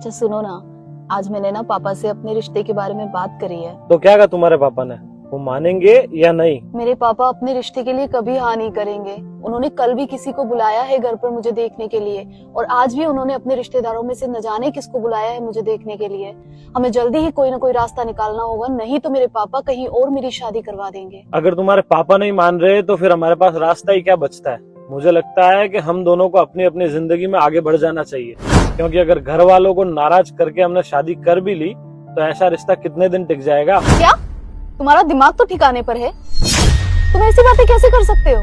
अच्छा सुनो ना, आज मैंने ना पापा से अपने रिश्ते के बारे में बात करी है। तो क्या कहा तुम्हारे पापा ने? वो मानेंगे या नहीं? मेरे पापा अपने रिश्ते के लिए कभी हाँ नहीं करेंगे। उन्होंने कल भी किसी को बुलाया है घर पर मुझे देखने के लिए, और आज भी उन्होंने अपने रिश्तेदारों में से न जाने किसको बुलाया है मुझे देखने के लिए। हमें जल्दी ही कोई ना कोई रास्ता निकालना होगा, नहीं तो मेरे पापा कहीं और मेरी शादी करवा देंगे। अगर तुम्हारे पापा नहीं मान रहे तो फिर हमारे पास रास्ता ही क्या बचता है? मुझे लगता है कि हम दोनों को अपनी अपनी जिंदगी में आगे बढ़ जाना चाहिए, क्योंकि अगर घर वालों को नाराज करके हमने शादी कर भी ली तो ऐसा रिश्ता कितने दिन टिक जाएगा? क्या तुम्हारा दिमाग तो ठिकाने पर है? तुम ऐसी बातें कैसे कर सकते हो?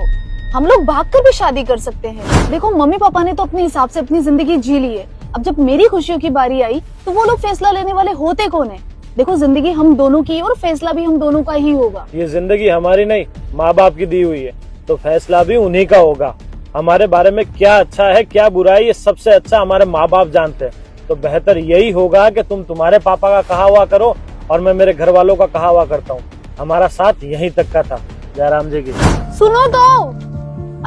हम लोग भागकर भी शादी कर सकते हैं। देखो मम्मी पापा ने तो अपने हिसाब से अपनी जिंदगी जी ली है, अब जब मेरी खुशियों की बारी आई तो वो लोग फैसला लेने वाले होते कौन है? देखो जिंदगी हम दोनों की है और फैसला भी हम दोनों का ही होगा। ये जिंदगी हमारी नहीं, माँ बाप की दी हुई है, तो फैसला भी उन्हीं का होगा। हमारे बारे में क्या अच्छा है क्या बुरा है ये सबसे अच्छा हमारे माँ बाप जानते हैं। तो बेहतर यही होगा कि तुम तुम्हारे पापा का कहा हुआ करो और मैं मेरे घर वालों का कहा हुआ करता हूँ। हमारा साथ यहीं तक का था। जयराम जी की सुनो तो,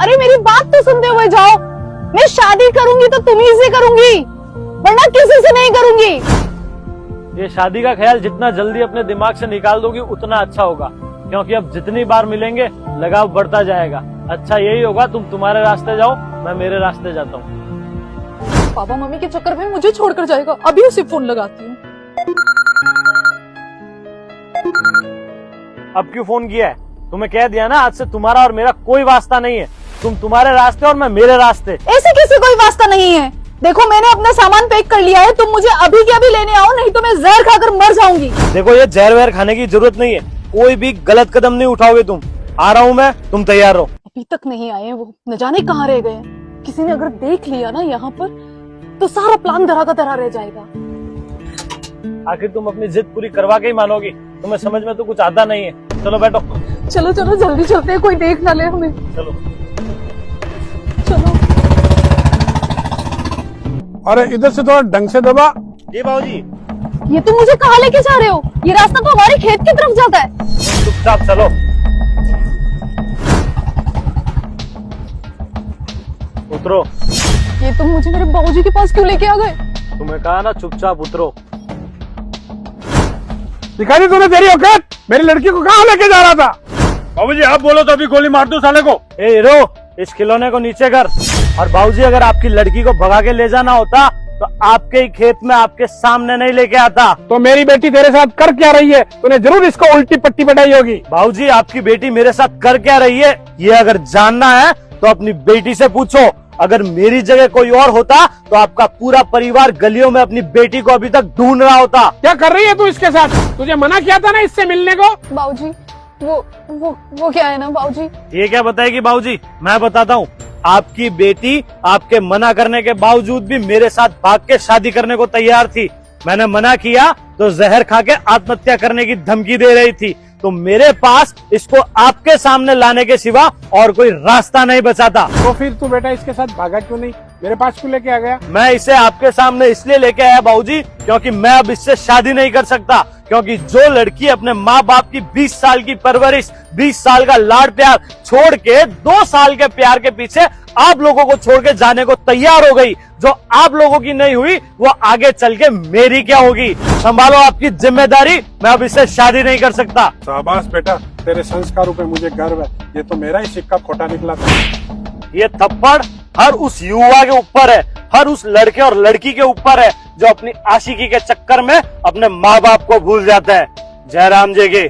अरे मेरी बात तो सुनते हुए जाओ। मैं शादी करूंगी तो तुम्ही से करूंगी, वरना किसी से नहीं करूंगी। ये शादी का ख्याल जितना जल्दी अपने दिमाग से निकाल दोगी उतना अच्छा होगा, क्योंकि अब जितनी बार मिलेंगे लगाव बढ़ता जाएगा। अच्छा यही होगा, तुम तुम्हारे रास्ते जाओ, मैं मेरे रास्ते जाता हूँ। पापा मम्मी के चक्कर में मुझे छोड़कर जाएगा। अभी उसे फोन लगाती हूँ। अब क्यों फोन किया है? तुम्हें कह दिया ना, आज से तुम्हारा और मेरा कोई वास्ता नहीं है। तुम तुम्हारे रास्ते और मैं मेरे रास्ते। ऐसे किसी कोई वास्ता नहीं है। देखो मैंने अपना सामान पैक कर लिया है, तुम मुझे अभी के अभी लेने आओ, नहीं तो मैं जहर खाकर मर जाऊंगी। देखो ये जहर वहर खाने की जरूरत नहीं है, कोई भी गलत कदम नहीं उठाओगे तुम। आ रहा हूँ मैं, तुम तैयार रहो। अभी तक नहीं आए वो, न जाने कहाँ रह गए। किसी ने अगर देख लिया ना यहाँ पर तो सारा प्लान धरा का धरा रह जाएगा। आखिर तुम अपनी जिद पूरी करवा के ही मानोगी? तुम्हें समझ में तो कुछ आता नहीं है। चलो बैठो। चलो चलो जल्दी चलते हैं, कोई देख ना ले हमें। चलो चलो। अरे इधर से थोड़ा ढंग से दबा। जी बाबूजी। ये तुम मुझे कहाँ लेके जा रहे हो? ये रास्ता तो हमारे खेत की तरफ जाता है। चुपचाप चलो। उतरो। ये तुम मुझे मेरे बाबूजी के पास क्यों लेके आ गए? तुम्हें कहा ना चुपचाप उतरो। दिखा दी तूने तेरी औकात? मेरी लड़की को कहाँ लेके जा रहा था? बाबूजी आप बोलो तो अभी गोली मार दूं साले को। ए हीरो, इस खिलौने को नीचे कर। और बाबूजी अगर आपकी लड़की को भगा के ले जाना होता तो आपके ही खेत में आपके सामने नहीं लेके आता। तो मेरी बेटी तेरे साथ कर क्या रही है? तूने जरूर इसको उल्टी पट्टी पटाई होगी। बाबूजी आपकी बेटी मेरे साथ कर क्या रही है ये अगर जानना है तो अपनी बेटी से पूछो। अगर मेरी जगह कोई और होता तो आपका पूरा परिवार गलियों में अपनी बेटी को अभी तक ढूंढ रहा होता। क्या कर रही है तू इसके साथ? तुझे मना किया था ना इससे मिलने को। बाबूजी वो क्या है ना बाबूजी। ये क्या बताएगी बाबूजी? मैं बताता हूँ। आपकी बेटी आपके मना करने के बावजूद भी मेरे साथ भाग के शादी करने को तैयार थी। मैंने मना किया तो जहर खा के आत्महत्या करने की धमकी दे रही थी। तो मेरे पास इसको आपके सामने लाने के सिवा और कोई रास्ता नहीं बचा था। तो फिर तू बेटा इसके साथ भागा क्यों नहीं? मेरे पास क्यों लेके आ गया? मैं इसे आपके सामने इसलिए लेके आया बाबूजी, क्योंकि मैं अब इससे शादी नहीं कर सकता। क्योंकि जो लड़की अपने माँ बाप की 20 साल की परवरिश, 20 साल का लाड प्यार छोड़ के 2 साल के प्यार के पीछे आप लोगों को छोड़ के जाने को तैयार हो गई, जो आप लोगों की नहीं हुई वो आगे चल के मेरी क्या होगी? संभालो आपकी जिम्मेदारी। मैं अब इससे शादी नहीं कर सकता। शाबाश बेटा, तेरे संस्कारों पे मुझे गर्व है। ये तो मेरा ही सिक्का खोटा निकला था। ये थप्पड़ हर उस युवा के ऊपर है, हर उस लड़के और लड़की के ऊपर है जो अपनी आशिकी के चक्कर में अपने माँ बाप को भूल जाता है। जयराम जी की